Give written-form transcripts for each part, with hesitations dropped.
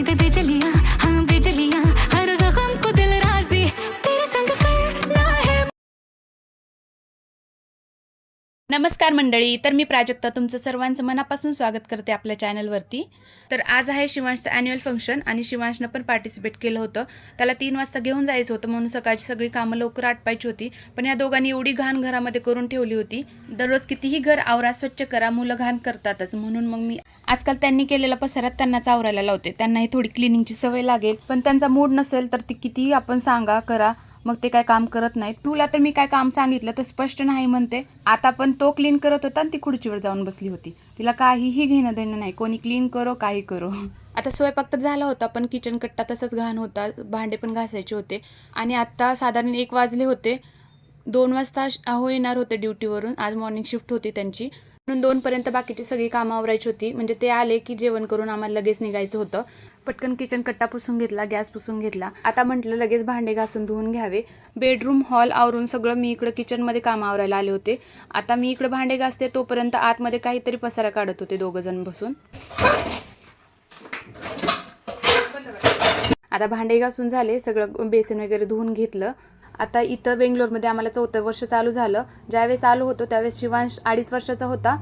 उम्मीद बिजलियां, हाँ बिजलियां, हर जख्म को दिल राजी तेरे संग करना है। नमस्कार मंडळी, तर मी प्राजक्ता तुमचं सर्वांचं मनापासून स्वागत करते आपल्या चॅनलवरती. तर आज आहे शिवांशचं ॲन्युअल फंक्शन आणि शिवांशनं पण पार्टिसिपेट केलं होतं. त्याला 3 वाजता घेऊन जायचं होतं म्हणून सकाळची सगळी कामं लवकर आटपायची होती. पण या दोघांनी एवढी घाण घरामध्ये करून ठेवली होती. दररोज कितीही घर आवरा, स्वच्छ करा, मुलं घाण करतातच. म्हणून मग मी आजकाल त्यांनी केलेला पसारात त्यांनाच आवरायला लावते. त्यांनाही थोडी क्लिनिंगची सवय लागेल. पण त्यांचा मूड नसेल तर ती कितीही आपण सांगा करा, मग ते काय काम करत नाहीत. तुला तर मी काय काम सांगितलं तर स्पष्ट नाही म्हणते. आता पण तो क्लीन करत होता आणि ती खुर्चीवर जाऊन बसली होती. तिला काहीही घेणं देणं नाही, कोणी क्लीन करो काही करो. आता स्वयंपाक तर झाला होता पण किचन कट्टा तसंच घाण होता, भांडे पण घासायचे होते. आणि आत्ता साधारण 1 वाजले होते. 2 वाजता अहो येणार होते ड्युटीवरून, आज मॉर्निंग शिफ्ट होती त्यांची. म्हणून 2 पर्यंत बाकीची सगळी कामं आवरायची होती. म्हणजे ते आले की जेवण करून आम्हाला लगेच निघायचं होतं. पटकन किचन कट्टा पुसून घेतला, गॅस पुसून घेतला. आता म्हटलं लगेच भांडे घासून धुवून घ्यावे. बेडरूम हॉल आवरून सगळं मी इकडं किचनमध्ये काम आवरायला आले होते. आता मी इकडं भांडे घासते तोपर्यंत आतमध्ये काहीतरी पसारा काढत होते दोघंजण बसून. आता भांडे घासून झाले, सगळं बेसन वगैरे धुवून घेतलं. आता इथं बेंगलोरमध्ये आम्हाला 4थं वर्ष चालू झालं. ज्यावेळेस आलो होतो त्यावेळेस शिवांश 2.5 वर्षाचा होता.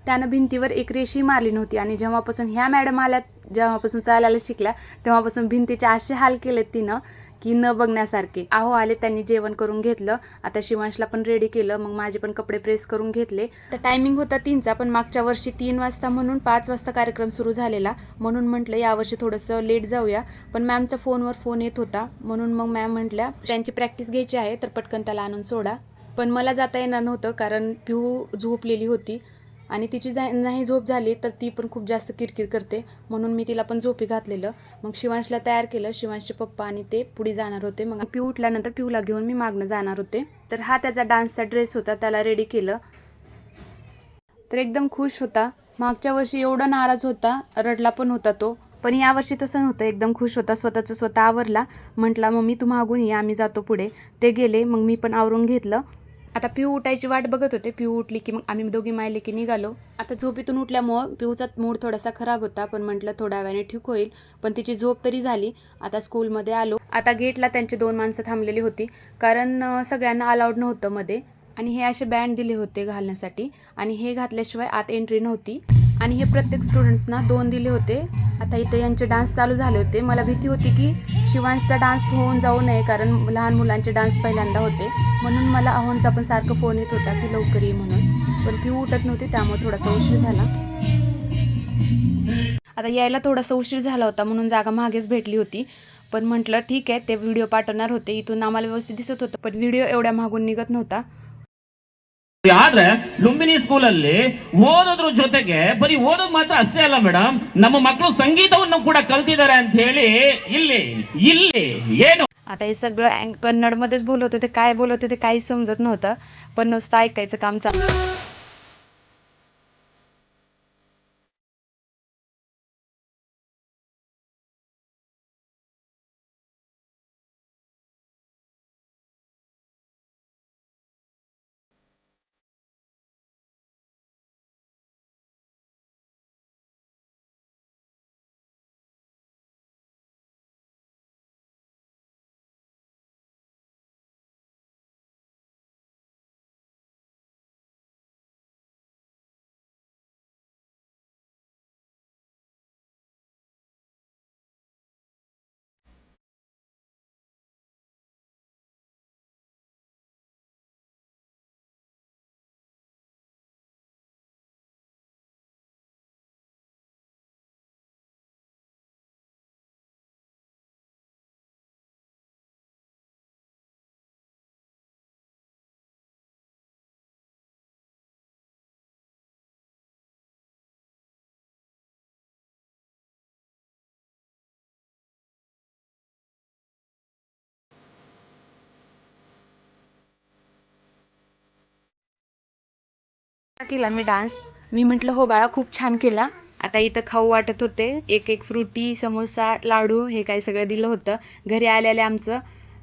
त्यानं भिंतीवर एक रेषी मारली नव्हती आणि जेव्हापासून ह्या मॅडम आल्या, जेव्हापासून चालायला शिकल्या तेव्हापासून भिंतीचे असे हाल केलेत तिनं की न बघण्यासारखे. अहो आले, त्यांनी जेवण करून घेतलं. आता शिवांशला पण रेडी केलं. मग माझे पण कपडे प्रेस करून घेतले. तर टायमिंग होता 3चा, पण मागच्या वर्षी 3 वाजता म्हणून 5 वाजता कार्यक्रम सुरू झालेला. म्हणून म्हटलं यावर्षी थोडंसं लेट जाऊया. पण मॅमचा फोनवर फोन येत होता म्हणून मग मॅम म्हटल्या त्यांची प्रॅक्टिस घ्यायची आहे तर पटकन त्याला आणून सोडा. पण मला जाता येणार नव्हतं कारण पिहू झोपलेली होती आणि तिची नाही झोप झाली तर ती पण खूप जास्त किरकिर करते. म्हणून मी तिला पण झोपी घातलेलं. मग शिवांशला तयार केलं. शिवांशचे पप्पा आणि ते पुढे जाणार होते. मग पिहू उठल्यानंतर पिहूला घेऊन मी मागणं जाणार होते. तर हा त्याचा डान्सचा ड्रेस होता, त्याला रेडी केलं. तर एकदम खुश होता. मागच्या वर्षी एवढा नाराज होता, रडला पण होता तो. पण यावर्षी तसं नव्हतं, एकदम खुश होता. स्वतःचं स्वतः आवरला. म्हटला मम्मी तू मागून ये, आम्ही जातो पुढे. ते गेले, मग मी पण आवरून घेतलं. आता पिहू उठायची वाट बघत होते. पिहू उठली की मग आम्ही दोघी मायले की निघालो. आता झोपेतून उठल्यामुळं पिहूचा मूड थोडासा खराब होता, पण म्हटलं थोड्या वेळाने ठीक होईल. पण तिची झोप तरी झाली. आता स्कूलमध्ये आलो. आता गेटला त्यांची 2 माणसं थांबलेली होती कारण सगळ्यांना अलाउड नव्हतं मध्ये. आणि हे असे बँड दिले होते घालण्यासाठी आणि हे घातल्याशिवाय आत एंट्री नव्हती. आणि हे प्रत्येक स्टुडंट्सना 2 दिले होते. आता इथे यांचे डान्स चालू झाले होते. मला भीती होती की शिवांशचा डान्स होऊन जाऊ नये कारण लहान मुलांचे डान्स पहिल्यांदा होते. म्हणून मला अहोंचा पण सारखं फोन येत होता की लवकर ये म्हणून. पण पिऊ उठत नव्हती त्यामुळे थोडासा उशीर झाला. आता यायला थोडासा उशीर झाला होता म्हणून जागा मागेच भेटली होती. पण म्हटलं ठीक आहे, ते व्हिडिओ पाठवणार होते. इथून आम्हाला व्यवस्थित दिसत होतं पण व्हिडिओ एवढ्या मागून निघत नव्हता. ಆದ್ರೆ ಲುಂಬಿನಿ ಸ್ಕೂಲಲ್ಲಿ ಓದೋದ್ರ ಜೊತೆಗೆ ಬರೀ ಓದೋದು ಮಾತ್ರ ಅಷ್ಟೇ ಅಲ್ಲ ಮೇಡಮ್, ನಮ್ಮ ಮಕ್ಕಳು ಸಂಗೀತವನ್ನು ಕೂಡ ಕಲ್ತಿದ್ದಾರೆ ಅಂತ ಹೇಳಿ ಇಲ್ಲಿ ಇಲ್ಲಿ ಏನು. आता हे सगळं कन्नडमध्येच बोलत होते, काय बोलत होते काही समजत नव्हतं. पण नुसतं ऐकायचं काम चालू. केला मी डान्स. मी म्हटलं हो बाळा खूप छान केला. आता इथं खाऊ वाटत होते. एक फ्रुटी, समोसा, लाडू हे काही सगळं दिलं होतं. घरी आलेले आमचं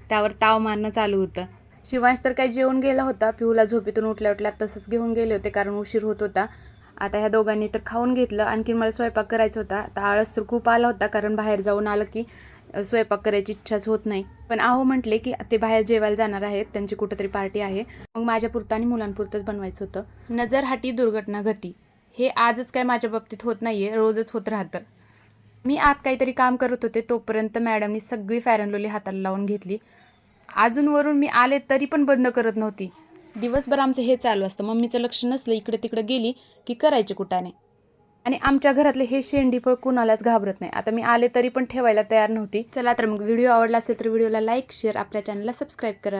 त्यावर ताव मारणं चालू होतं. शिवांश तर काही जेवून गेला होता. पिऊला झोपेतून उठल्या उठल्या तसंच घेऊन गेले होते कारण उशीर होत होता. आता ह्या दोघांनी तर खाऊन घेतलं. आणखी मला स्वयंपाक करायचा होता. आता आळस तर खूप आला होता, कारण बाहेर जाऊन आलं की स्वयंपाक करायची इच्छाच होत नाही. पण आहो म्हटले की ते बाहेर जेवायला जाणार आहेत, त्यांची कुठंतरी पार्टी आहे, मग माझ्यापुरतं आणि मुलांपुरतंच बनवायचं होतं. नजर हाटी दुर्घटना घटी, हे आजच काय माझ्या बाबतीत होत नाही आहे, रोजच होत राहतं. मी आत काहीतरी काम करत होते तोपर्यंत मॅडमनी सगळी फेअर अँड लवली हाताला लावून घेतली. अजून वरून मी आले तरी पण बंद करत नव्हती. दिवसभर आमचं हे चालू असतं, मम्मीचं लक्ष नसलं इकडे तिकडे गेली की करायचे कुठाने. आणि आमच्या घरातले हे शेंडीफळ कुणालाच घाबरत नाही. आता मी आले तरी पण ठेवायला तयार नव्हती. चला तर मग व्हिडिओ आवडला असेल तर व्हिडिओला लाईक शेअर, आपल्या चॅनलला सबस्क्राईब करा.